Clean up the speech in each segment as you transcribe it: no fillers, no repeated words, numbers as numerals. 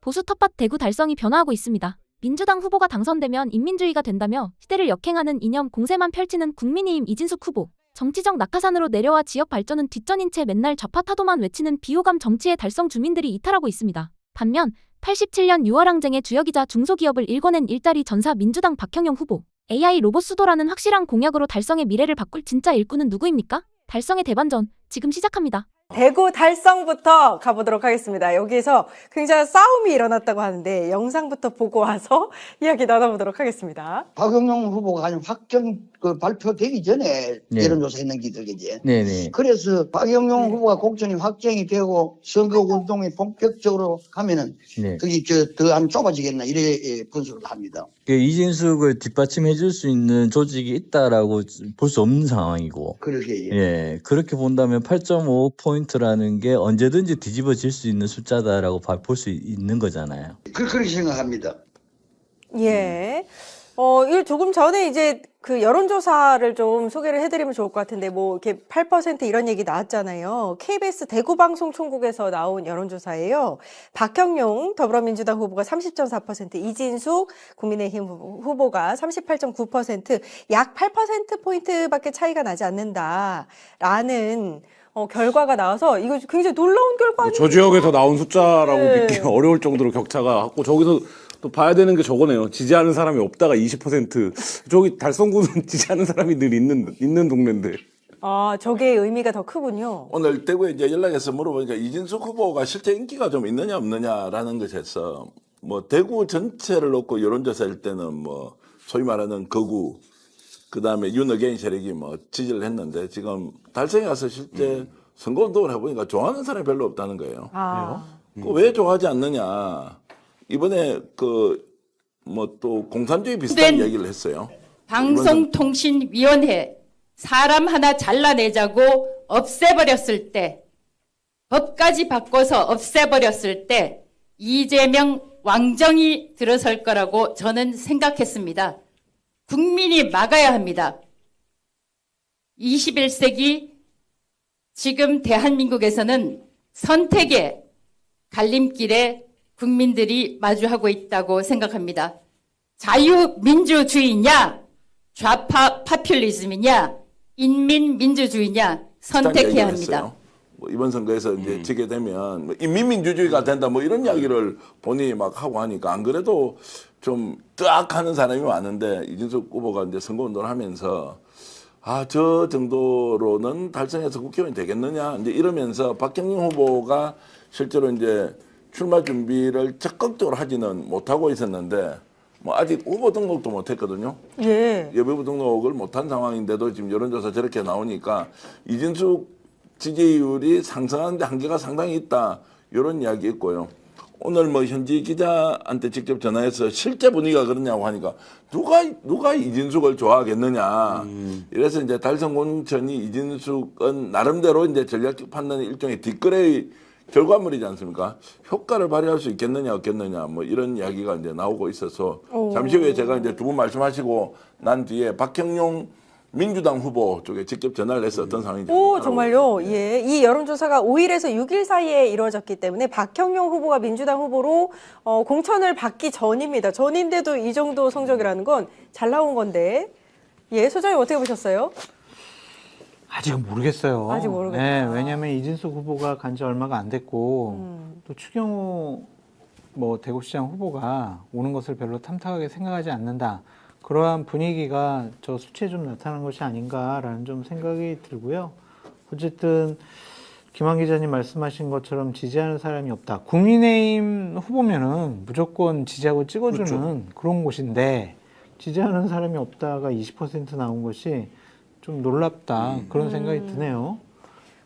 보수 텃밭 대구 달성이 변화하고 있습니다. 민주당 후보가 당선되면 인민주의가 된다며 시대를 역행하는 이념 공세만 펼치는 국민의힘 이진숙 후보. 정치적 낙하산으로 내려와 지역 발전은 뒷전인 채 맨날 좌파 타도만 외치는 비호감 정치에 달성 주민들이 이탈하고 있습니다. 반면 87년 6월 항쟁의 주역이자 중소기업을 일궈낸 일자리 전사 민주당 박형용 후보. AI 로봇 수도라는 확실한 공약으로 달성의 미래를 바꿀 진짜 일꾼은 누구입니까? 달성의 대반전, 지금 시작합니다. 대구 달성부터 가보도록 하겠습니다. 여기에서 굉장한 싸움이 일어났다고 하는데 영상부터 보고 와서 이야기 나눠보도록 하겠습니다. 박영용 후보가 아니 확정 발표되기 전에 네. 여론조사했는 기들이지. 네네. 그래서 박영용 후보가 공천이 확정이 되고 선거운동이 본격적으로 가면은 네. 그게 더 안 좁아지겠나 이래 분석을 합니다. 이진숙을 뒷받침해 줄 수 있는 조직이 있다라고 볼 수 없는 상황이고. 그러게. 예. 그렇게 본다면 8.5포인트라는 게 언제든지 뒤집어질 수 있는 숫자다라고 볼 수 있는 거잖아요. 그렇게 생각합니다. 예. 이 조금 전에 이제 그 여론조사를 좀 소개를 해드리면 좋을 것 같은데, 뭐, 이렇게 8% 이런 얘기 나왔잖아요. KBS 대구방송총국에서 나온 여론조사예요. 박형용 더불어민주당 후보가 30.4%, 이진숙 국민의힘 후보가 38.9%, 약 8%포인트밖에 차이가 나지 않는다라는 결과가 나와서 이거 굉장히 놀라운 결과 아니에요? 저 지역에서 나온 숫자라고 네. 믿기 어려울 정도로 격차가 있고 저기서 또 봐야 되는 게 저거네요. 지지하는 사람이 없다가 20%. 저기 달성구는 지지하는 사람이 늘 있는 동네인데. 아, 저게 의미가 더 크군요. 오늘 대구에 이제 연락해서 물어보니까 이진숙 후보가 실제 인기가 좀 있느냐 없느냐라는 것에서 뭐 대구 전체를 놓고 여론조사할 때는 뭐 소위 말하는 거구 그다음에 윤어게인 세력이 뭐 지지를 했는데 지금 달성에 가서 실제 선거운동을 해보니까 좋아하는 사람이 별로 없다는 거예요. 아. 왜 좋아하지 않느냐. 이번에 뭐 또 공산주의 비슷한 이야기를 했어요. 방송통신위원회 사람 하나 잘라내자고 없애버렸을 때, 법까지 바꿔서 없애버렸을 때 이재명 왕정이 들어설 거라고 저는 생각했습니다. 국민이 막아야 합니다. 21세기 지금 대한민국에서는 선택의 갈림길에 국민들이 마주하고 있다고 생각합니다. 자유민주주의냐, 좌파 파퓰리즘이냐, 인민민주주의냐 선택해야 합니다. 뭐 이번 선거에서 이제 지게 되면 뭐 인민민주주의가 된다 뭐 이런 이야기를 본인이 막 하고 하니까 안 그래도 좀 뜨악 하는 사람이 많은데 이진숙 후보가 이제 선거운동을 하면서 저 정도로는 달성해서 국회의원이 되겠느냐 이제 이러면서 박형용 후보가 실제로 이제 출마 준비를 적극적으로 하지는 못하고 있었는데 뭐 아직 후보 등록도 못했거든요. 예. 예비후 등록을 못한 상황인데도 지금 여론조사 저렇게 나오니까 이진숙 지지율이 상승하는데 한계가 상당히 있다 이런 이야기 있고요. 오늘 뭐 현지 기자한테 직접 전화해서 실제 분위기가 그러냐고 하니까 누가 이진숙을 좋아하겠느냐. 이래서 이제 달성 공천이 이진숙은 나름대로 이제 전략적 판단의 일종의 뒷거래의 결과물이지 않습니까? 효과를 발휘할 수 있겠느냐 없겠느냐 뭐 이런 이야기가 이제 나오고 있어서 잠시 후에 제가 이제 두 분 말씀하시고 난 뒤에 박형용 민주당 후보 쪽에 직접 전화를 해서 어떤 상황인지. 오, 정말요? 예. 이 여론조사가 5일에서 6일 사이에 이루어졌기 때문에 박형용 후보가 민주당 후보로 공천을 받기 전입니다. 전인데도 이 정도 성적이라는 건 잘 나온 건데. 예, 소장님 어떻게 보셨어요? 아직은 모르겠어요. 아직 모르겠다. 네, 왜냐하면 이진숙 후보가 간 지 얼마가 안 됐고 또 추경호 뭐 대구시장 후보가 오는 것을 별로 탐탁하게 생각하지 않는다. 그러한 분위기가 저 수치에 좀 나타난 것이 아닌가라는 좀 생각이 들고요. 어쨌든 김한 기자님 말씀하신 것처럼 지지하는 사람이 없다. 국민의힘 후보면은 무조건 지지하고 찍어주는 그렇죠. 그런 곳인데 지지하는 사람이 없다가 20% 나온 것이 좀 놀랍다. 그런 생각이 드네요.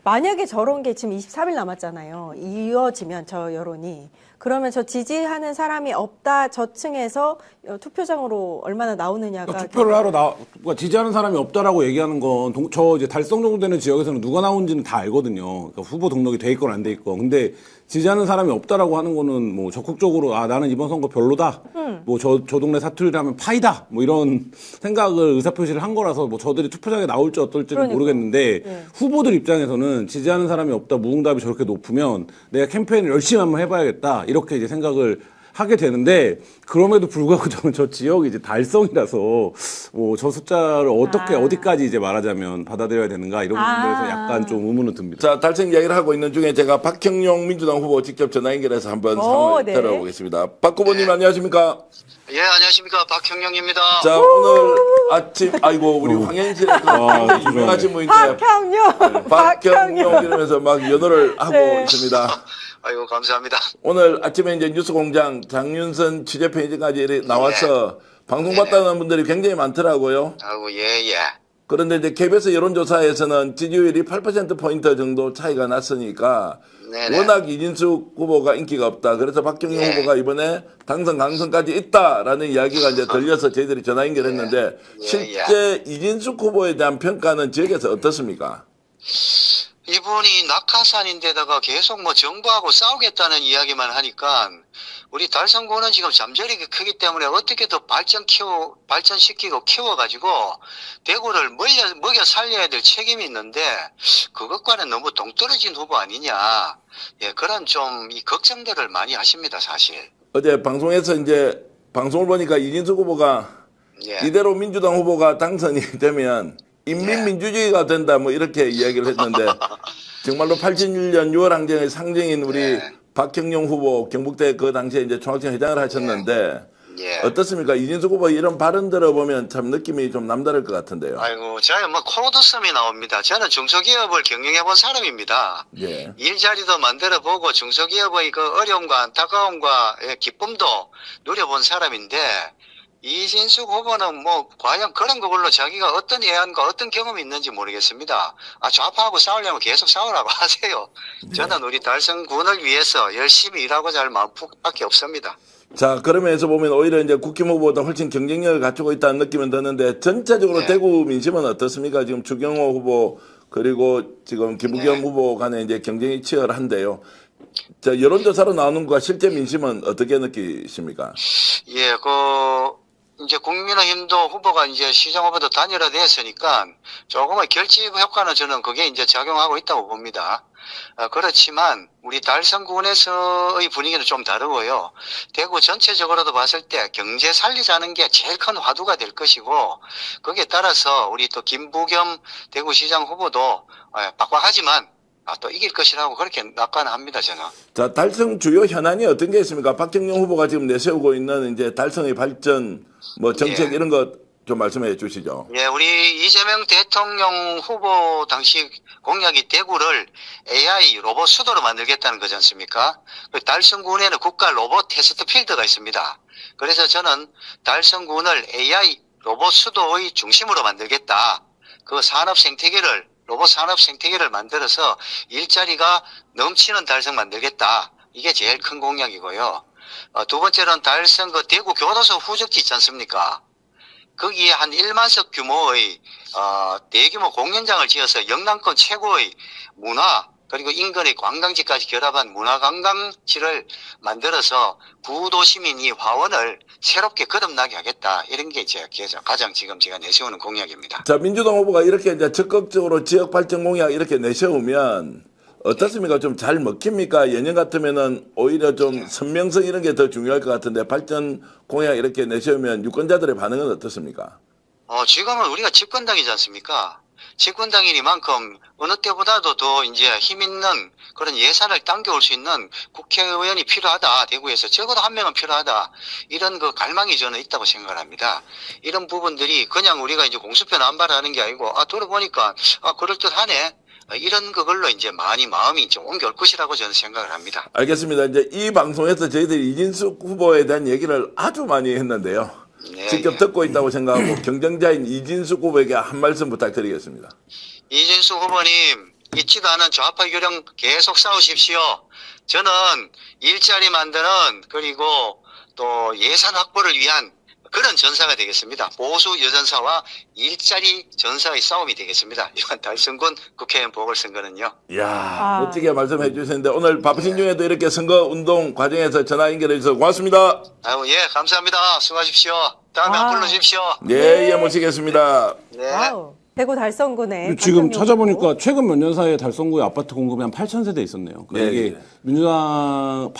만약에 저런 게 지금 23일 남았잖아요. 이어지면 저 여론이. 그러면 저 지지하는 사람이 없다 저층에서 투표장으로 얼마나 나오느냐가. 투표를 하러 그러니까 지지하는 사람이 없다라고 얘기하는 건 저 이제 달성 정도 되는 지역에서는 누가 나온지는 다 알거든요. 그러니까 후보 등록이 돼 있건 안 돼 있건. 근데 지지하는 사람이 없다라고 하는 거는 뭐 적극적으로 아 나는 이번 선거 별로다. 뭐 저 동네 사투리라면 파이다. 뭐 이런 생각을 의사표시를 한 거라서 뭐 저들이 투표장에 나올지 어떨지는 그러니까요. 모르겠는데 네. 후보들 입장에서는 지지하는 사람이 없다 무응답이 저렇게 높으면 내가 캠페인을 열심히 한번 해봐야겠다 이렇게 이제 생각을 하게 되는데 그럼에도 불구하고 저는 저 지역이 이제 달성이라서 뭐 저 숫자를 어떻게 어디까지 이제 말하자면 받아들여야 되는가 이런 부분에서 약간 좀 의문은 듭니다. 자, 달성 이야기를 하고 있는 중에 제가 박형용 민주당 후보 직접 전화 연결해서 한번 상황을 네. 들어보겠습니다. 박 후보님 안녕하십니까? 예, 안녕하십니까. 박형영입니다. 자, 오늘 아침 아이고 우리 황현실의 유명하신 분인데 박형용, 박형용 이러면서 막 연호를 하고 네. 있습니다. 아이고, 감사합니다. 오늘 아침에 이제 뉴스공장 장윤선 취재편집까지 나와서 방송 봤다는 분들이 굉장히 많더라고요. 아이고, 예, 예. 그런데 이제 KBS 여론조사에서는 지지율이 8%포인트 정도 차이가 났으니까 네네. 워낙 이진숙 후보가 인기가 없다. 그래서 박경영 예. 후보가 이번에 당선 가능성까지 있다라는 이야기가 이제 들려서 저희들이 전화 연결했는데 예. 실제 이진숙 후보에 대한 평가는 지역에서 어떻습니까? 이분이 낙하산인데다가 계속 뭐 정부하고 싸우겠다는 이야기만 하니까 우리 달성구는 지금 잠재력이 크기 때문에 어떻게 더 발전시키고 키워가지고 대구를 먹여 살려야 될 책임이 있는데 그것과는 너무 동떨어진 후보 아니냐. 예, 그런 좀 이 걱정들을 많이 하십니다, 사실. 어제 방송에서 이제 방송을 보니까 이진숙 후보가 예. 이대로 민주당 후보가 당선이 되면 인민민주주의가 된다 뭐 이렇게 이야기를 했는데 정말로 81년 6월 항쟁의 상징인 우리 네. 박형용 후보 경북대 그 당시에 이제 총학생 회장을 하셨는데 예. 어떻습니까? 이진숙 후보 이런 발언 들어보면 참 느낌이 좀 남다를 것 같은데요. 아이고, 제가 뭐 코드섬이 나옵니다. 저는 중소기업을 경영해 본 사람입니다. 예. 일자리도 만들어 보고 중소기업의 그 어려움과 안타까움과 기쁨도 누려본 사람인데 이진숙 후보는 뭐 과연 그런 걸로 자기가 어떤 예안과 어떤 경험이 있는지 모르겠습니다. 아, 좌파하고 싸우려면 계속 싸우라고 하세요. 저는 우리 달성군을 위해서 열심히 일하고자 할 마음밖에 없습니다. 자, 그러면서 보면 오히려 이제 국힘 후보보다 훨씬 경쟁력을 갖추고 있다는 느낌은 드는데 전체적으로 네. 대구 민심은 어떻습니까? 지금 주경호 후보 그리고 지금 김부겸 네. 후보 간에 이제 경쟁이 치열한데요. 자, 여론조사로 나오는 것과 실제 민심은 어떻게 느끼십니까? 예, 이제 국민의힘도 후보가 이제 시장 후보도 단일화됐으니까 조금의 결집 효과는 저는 그게 이제 작용하고 있다고 봅니다. 그렇지만 우리 달성군에서의 분위기는 좀 다르고요. 대구 전체적으로도 봤을 때 경제 살리자는 게 제일 큰 화두가 될 것이고 거기에 따라서 우리 또 김부겸 대구시장 후보도 빡빡하지만 또 이길 것이라고 그렇게 낙관합니다, 저는. 자, 달성 주요 현안이 어떤 게 있습니까? 박경영 후보가 지금 내세우고 있는 이제 달성의 발전, 뭐 정책 예. 이런 것 좀 말씀해 주시죠. 예, 우리 이재명 대통령 후보 당시 공약이 대구를 AI 로봇 수도로 만들겠다는 거지 않습니까? 달성군에는 국가 로봇 테스트 필드가 있습니다. 그래서 저는 달성군을 AI 로봇 수도의 중심으로 만들겠다. 그 산업 생태계를 로봇 산업 생태계를 만들어서 일자리가 넘치는 달성 만들겠다. 이게 제일 큰 공약이고요. 두 번째로는 달성 그 대구 교도소 후적지 있지 않습니까? 거기에 한 1만석 규모의 대규모 공연장을 지어서 영남권 최고의 문화 그리고 인근의 관광지까지 결합한 문화관광지를 만들어서 구도시민이 화원을 새롭게 거듭나게 하겠다. 이런 게 가장 지금 제가 내세우는 공약입니다. 자, 민주당 후보가 이렇게 이제 적극적으로 지역 발전 공약 이렇게 내세우면 어떻습니까? 좀 잘 먹힙니까? 예년 같으면은 오히려 좀 선명성 이런 게 더 중요할 것 같은데 발전 공약 이렇게 내세우면 유권자들의 반응은 어떻습니까? 지금은 우리가 집권당이지 않습니까? 집권당이니만큼 어느 때보다도 더 이제 힘 있는 그런 예산을 당겨올 수 있는 국회의원이 필요하다. 대구에서 적어도 한 명은 필요하다. 이런 그 갈망이 저는 있다고 생각을 합니다. 이런 부분들이 그냥 우리가 이제 공수표 남발하는 게 아니고 들어보니까 그럴듯하네. 이런 그걸로 이제 많이 마음이 좀 옮겨올 것이라고 저는 생각을 합니다. 알겠습니다. 이제 이 방송에서 저희들이 이진숙 후보에 대한 얘기를 아주 많이 했는데요. 네, 직접 듣고 있다고 생각하고 경쟁자인 이진숙 후보에게 한 말씀 부탁드리겠습니다. 이진숙 후보님, 있지도 않은 좌파 유령 계속 싸우십시오. 저는 일자리 만드는 그리고 또 예산 확보를 위한 그런 전사가 되겠습니다. 보수 여전사와 일자리 전사의 싸움이 되겠습니다. 이번 달성군 국회의원 보궐선거는요. 이야, 멋지게 말씀해 주셨는데 오늘 바쁘신 중에도 이렇게 선거 운동 과정에서 전화 연결해 주셔서 고맙습니다. 아유, 예, 감사합니다. 수고하십시오. 다음에 안 불러주십시오. 네, 예, 모시겠습니다. 네. 와우. 대구 달성군에 지금 박정희 찾아보니까 최근 몇 년 사이에 달성구에 아파트 공급이 한 8,000세대 있었네요. 그러니까 네, 이게 네. 민주당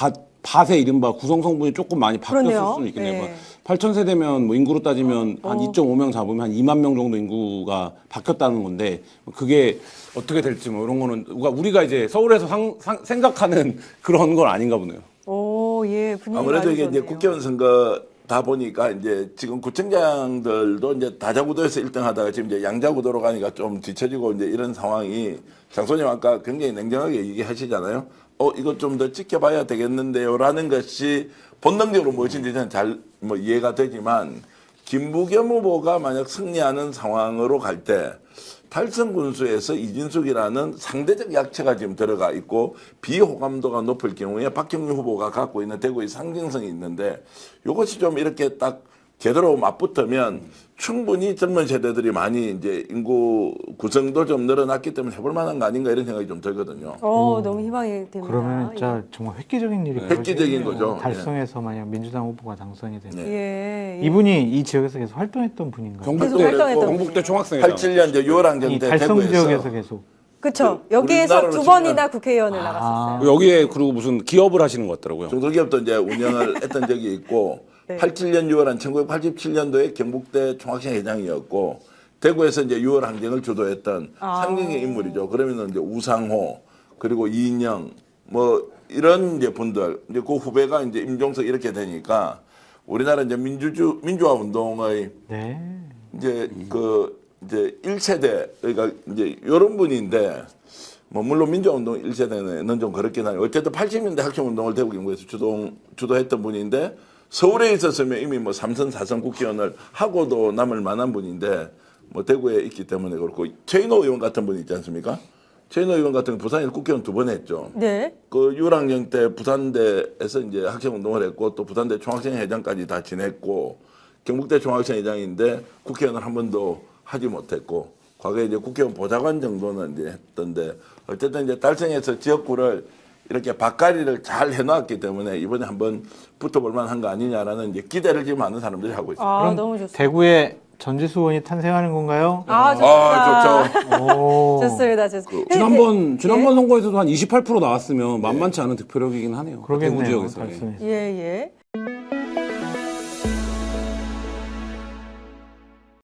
밭의 이른바 구성 성분이 조금 많이 바뀌었을 그러네요. 수는 있겠네요. 네. 8,000세대면 뭐 인구로 따지면 한 2.5명 잡으면 한 2만 명 정도 인구가 바뀌었다는 건데 그게 어떻게 될지 뭐 이런 거는 우리가 이제 서울에서 생각하는 그런 건 아닌가 보네요. 오, 예, 분위기 아무래도 아주 이게 이제 좋네요. 국회의원 선거다 보니까 이제 지금 구청장들도 이제 다자구도에서 1등 하다가 지금 이제 양자구도로 가니까 좀 뒤처지고 이제 이런 상황이 장소님 아까 굉장히 냉정하게 얘기하시잖아요. 이거 좀 더 지켜봐야 되겠는데요. 라는 것이 본능적으로 무엇인지 저는 잘 뭐 이해가 되지만 김부겸 후보가 만약 승리하는 상황으로 갈 때 달성 군수에서 이진숙이라는 상대적 약체가 지금 들어가 있고 비호감도가 높을 경우에 박형준 후보가 갖고 있는 대구의 상징성이 있는데 이것이 좀 이렇게 딱 제대로 맞붙으면 충분히 젊은 세대들이 많이 이제 인구 구성도 좀 늘어났기 때문에 해볼 만한 거 아닌가 이런 생각이 좀 들거든요. 너무 희망이 됩니다. 그러면 진짜 예. 정말 획기적인 일이 획기적인 벌어지겠네요. 거죠. 달성에서 만약 민주당 후보가 당선이 되면 네. 예. 예. 이분이 이 지역에서 계속 활동했던 분인가요? 계속 활동했던 경북대 총학생회장. 87년 이제 6월 이 항쟁 때 달성 대구에서 지역에서 계속 그렇죠. 그 여기에서 우리나라로 두 번이나 치면 국회의원을 아. 나갔었어요. 여기에 그리고 무슨 기업을 하시는 것 같더라고요. 중소기업도 이제 운영을 했던 적이 있고 네. 87년 6월 1987년도에 경북대 총학생 회장이었고 대구에서 이제 6월 항쟁을 주도했던 상징의 인물이죠. 그러면은 이제 우상호 그리고 이인영 뭐 이런 이제 분들 이제 그 후배가 이제 임종석 이렇게 되니까 우리나라 이제 민주화 운동의 네. 이제 이제 1세대 그러니까 이제 이런 분인데 뭐 물론 민주화운동 1세대는 좀 그렇긴 하네요. 어쨌든 80년대 학생운동을 대구 경북에서 주도했던 분인데 서울에 있었으면 이미 뭐 3선 4선 국회의원을 하고도 남을 만한 분인데 뭐 대구에 있기 때문에 그렇고 최인호 의원 같은 분이 있지 않습니까? 최인호 의원 같은 부산에서 국회의원 2번 했죠. 네. 그 유랑경 때 부산대에서 이제 학생운동을 했고 또 부산대 총학생회장까지 다 지냈고 경북대 총학생회장인데 국회의원을 한 번도 하지 못했고 과거에 이제 국회의원 보좌관 정도는 이제 했던데 어쨌든 이제 달성에서 지역구를 이렇게 바깥이를 잘 해놨기 때문에 이번에 한번 붙어볼 만한 거 아니냐라는 이제 기대를 지금 많은 사람들이 하고 있습니다. 아, 너무 좋습니다. 대구에 전지수 의원이 탄생하는 건가요? 좋습니다. 좋죠. 오. 좋습니다. 좋습니다. 지난번 선거에서도 한 28% 나왔으면 만만치 않은 득표력이긴 하네요. 그러겠네요. 대구 지역에서. 달성에서. 예, 예.